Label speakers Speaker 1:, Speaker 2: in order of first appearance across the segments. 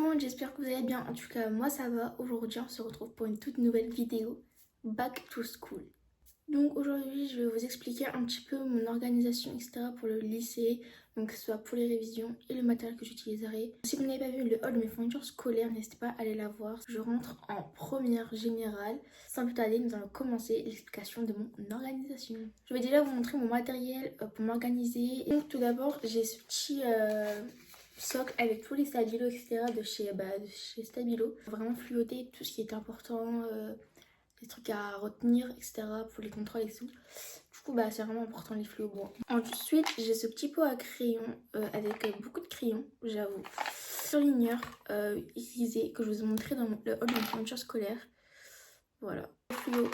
Speaker 1: monde, j'espère que vous allez bien. En tout cas, moi ça va. Aujourd'hui, on se retrouve pour une toute nouvelle vidéo Back to School. Donc aujourd'hui, je vais vous expliquer un petit peu mon organisation, etc. pour le lycée, donc que ce soit pour les révisions et le matériel que j'utiliserai. Si vous n'avez pas vu le hall de mes fournitures scolaires, n'hésitez pas à aller la voir. Je rentre en première générale. Sans plus tarder, nous allons commencer l'explication de mon organisation. Je vais déjà vous montrer mon matériel pour m'organiser. Donc tout d'abord, j'ai ce petit socle avec tous les stabilos, etc. de chez Stabilo. Vraiment fluider tout ce qui est important. Les trucs à retenir, etc. pour les contrôles et tout. Du coup, c'est vraiment important les fluos bois. Ensuite, j'ai ce petit pot à crayon avec beaucoup de crayons, j'avoue. Surligneur aiguisé que je vous ai montré dans le hall de mon fourniture scolaire. Voilà. Fluo,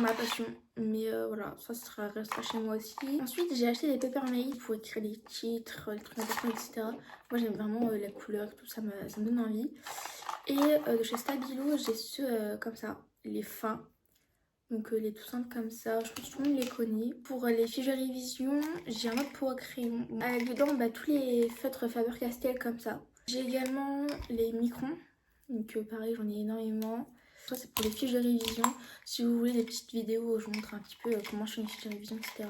Speaker 1: ma passion. Mais voilà, ça restera chez moi aussi. Ensuite, j'ai acheté des Papermate pour écrire les titres, les trucs importants, etc. Moi, j'aime vraiment la couleur, tout ça me donne envie. Et de chez Stabilo, j'ai ceux comme ça, les fins. Donc les tout simples comme ça, je pense que tout le monde les connaît. Pour les fiches de révision, j'ai un autre pot à crayon. Avec dedans tous les feutres Faber-Castell comme ça. J'ai également les microns. Donc pareil, j'en ai énormément. Ça c'est pour les fiches de révision. Si vous voulez des petites vidéos où je vous montre un petit peu comment je fais les fiches de révision, etc.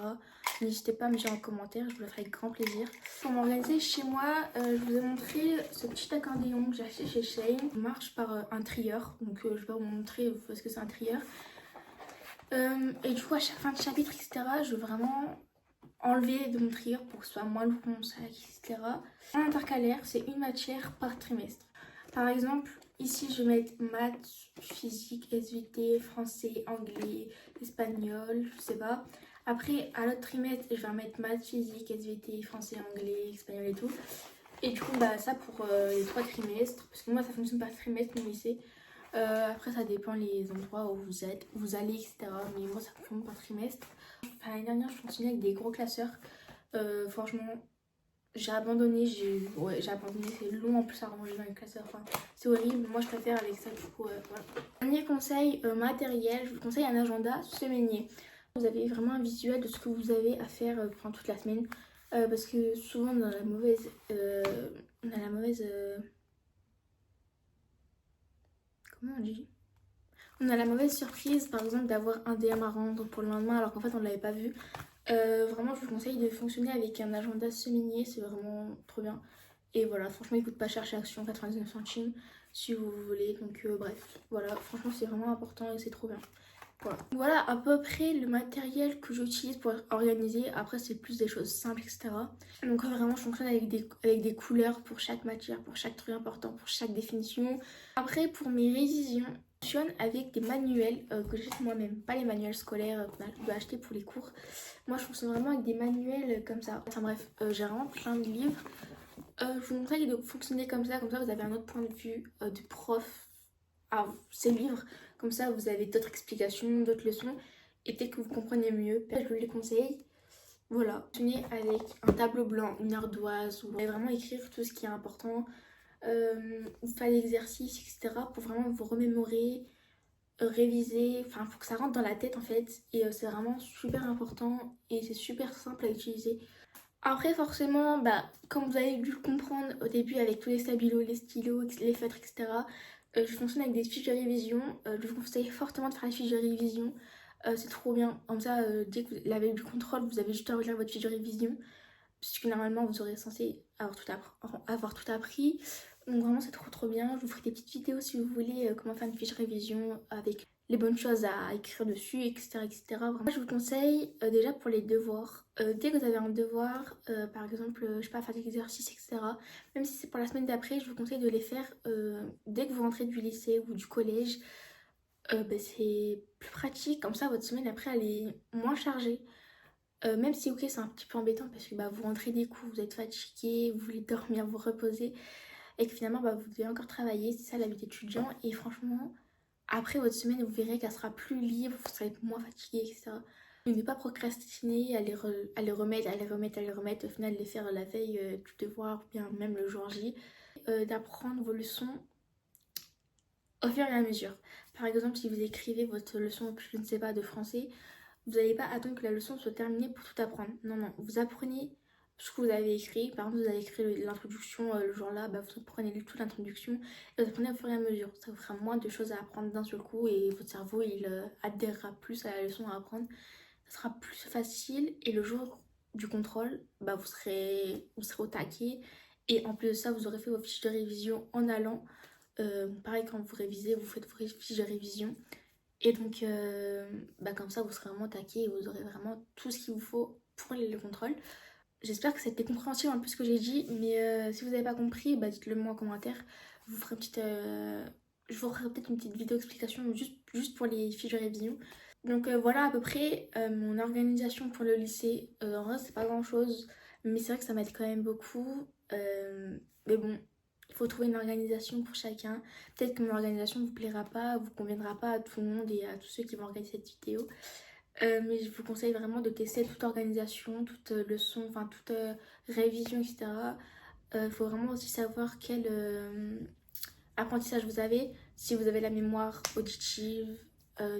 Speaker 1: N'hésitez pas à me dire en commentaire, je vous le ferai avec grand plaisir. Pour m'organiser chez moi, je vous ai montré ce petit accordéon que j'ai acheté chez Shein. Il marche par un trieur, donc je vais pas vous montrer parce que c'est un trieur. Et du coup à chaque fin de chapitre, etc. je veux vraiment enlever de mon trieur pour que ce soit moins lourd mon sac, etc. En intercalaire, c'est une matière par trimestre. Par exemple, ici je vais mettre maths, physique, SVT, français, anglais, espagnol, je sais pas. Après, à l'autre trimestre, je vais mettre maths, physique, SVT, français, anglais, espagnol et tout. Et du coup, ça pour les 3 trimestres. Parce que moi, ça fonctionne par trimestre, mon lycée. Après, ça dépend les endroits où vous êtes, où vous allez, etc. Mais moi, ça fonctionne par trimestre. Enfin, l'année dernière, je fonctionnais avec des gros classeurs. Franchement, j'ai abandonné. J'ai abandonné. C'est long en plus à ranger dans les classeurs. Enfin, c'est horrible. Moi, je préfère avec ça. Du coup, voilà. Dernier conseil matériel, je vous conseille un agenda semainier. Vous avez vraiment un visuel de ce que vous avez à faire pendant toute la semaine. Parce que souvent, on a la mauvaise. Comment on dit? On a la mauvaise surprise, par exemple, d'avoir un DM à rendre pour le lendemain alors qu'en fait on ne l'avait pas vu. Vraiment, je vous conseille de fonctionner avec un agenda semainier, c'est vraiment trop bien. Et voilà, franchement, il coûte pas cher chez Action, 99 centimes si vous voulez. Donc, bref, voilà, franchement, c'est vraiment important et c'est trop bien. Voilà à peu près le matériel que j'utilise pour organiser. Après, c'est plus des choses simples, etc. Donc, vraiment, je fonctionne avec des couleurs pour chaque matière, pour chaque truc important, pour chaque définition. Après, pour mes révisions, je fonctionne avec des manuels que j'achète moi-même, pas les manuels scolaires qu'on doit acheter pour les cours. Moi, je fonctionne vraiment avec des manuels comme ça. Enfin bref, j'ai vraiment plein de livres. Je vous conseille de fonctionner comme ça vous avez un autre point de vue de prof à ces livres. Comme ça, vous avez d'autres explications, d'autres leçons. Et peut-être que vous comprenez mieux. Je vous les conseille. Voilà. Fonctionnez avec un tableau blanc, une ardoise. Vous allez vraiment écrire tout ce qui est important. Faire l'exercice, etc. pour vraiment vous remémorer, réviser. Enfin, il faut que ça rentre dans la tête en fait. Et c'est vraiment super important. Et c'est super simple à utiliser. Après forcément, comme vous avez dû le comprendre au début avec tous les stabilos, les stylos, les feutres, etc. Je fonctionne avec des fiches de révision. Je vous conseille fortement de faire les fiches de révision. C'est trop bien. Comme ça, dès que la veille du contrôle, vous avez juste à relire votre fiche de révision. Puisque normalement, vous aurez censé avoir tout appris. Donc vraiment, c'est trop bien. Je vous ferai des petites vidéos si vous voulez comment faire une fiche de révision avec les bonnes choses à écrire dessus, etc. etc. Vraiment, je vous conseille déjà pour les devoirs. Dès que vous avez un devoir, par exemple, je sais pas, faire des exercices, etc. Même si c'est pour la semaine d'après, je vous conseille de les faire dès que vous rentrez du lycée ou du collège. C'est plus pratique, comme ça votre semaine après elle est moins chargée. Même si ok c'est un petit peu embêtant parce que vous rentrez des cours, vous êtes fatigué, vous voulez dormir, vous reposer et que finalement vous devez encore travailler, c'est ça la vie d'étudiant et franchement après votre semaine vous verrez qu'elle sera plus libre, vous serez moins fatigué, etc. Ne pas procrastiner, à les remettre, au final les faire la veille du devoir ou bien même le jour J. D'apprendre vos leçons au fur et à mesure. Par exemple si vous écrivez votre leçon, je ne sais pas, de français, vous n'allez pas attendre que la leçon soit terminée pour tout apprendre. Non, vous apprenez ce que vous avez écrit. Par exemple, vous avez écrit l'introduction le jour-là, bah, vous prenez toute l'introduction et vous apprenez au fur et à mesure. Ça vous fera moins de choses à apprendre d'un seul coup et votre cerveau il adhérera plus à la leçon à apprendre. Ça sera plus facile et le jour du contrôle, bah, vous serez au taquet. Et en plus de ça, vous aurez fait vos fiches de révision en allant. Pareil, quand vous révisez, vous faites vos fiches de révision. Et donc, bah, comme ça, vous serez vraiment au taquet et vous aurez vraiment tout ce qu'il vous faut pour le contrôle. J'espère que c'était compréhensible un peu ce que j'ai dit, mais si vous n'avez pas compris, bah, dites-le moi en commentaire. Je vous ferai je vous ferai peut-être une petite vidéo explication juste pour les fiches de révision. Donc voilà à peu près mon organisation pour le lycée. En vrai, c'est pas grand-chose, mais c'est vrai que ça m'aide quand même beaucoup. Mais bon, il faut trouver une organisation pour chacun. Peut-être que mon organisation ne vous plaira pas, vous conviendra pas à tout le monde et à tous ceux qui vont regarder cette vidéo. Mais je vous conseille vraiment de tester toute organisation, toute leçon, enfin toute révision, etc. Il faut vraiment aussi savoir quel apprentissage vous avez, si vous avez la mémoire auditive,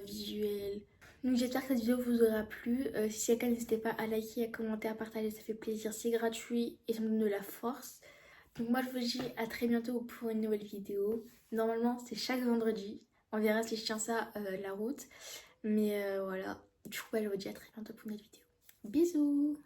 Speaker 1: visuelle. Donc j'espère que cette vidéo vous aura plu. Si c'est le cas, n'hésitez pas à liker, à commenter, à partager, ça fait plaisir, c'est gratuit et ça me donne de la force. Donc moi je vous dis à très bientôt pour une nouvelle vidéo. Normalement c'est chaque vendredi. On verra si je tiens ça la route. Mais voilà. Du coup, je vous dis à très bientôt pour une nouvelle vidéo. Bisous!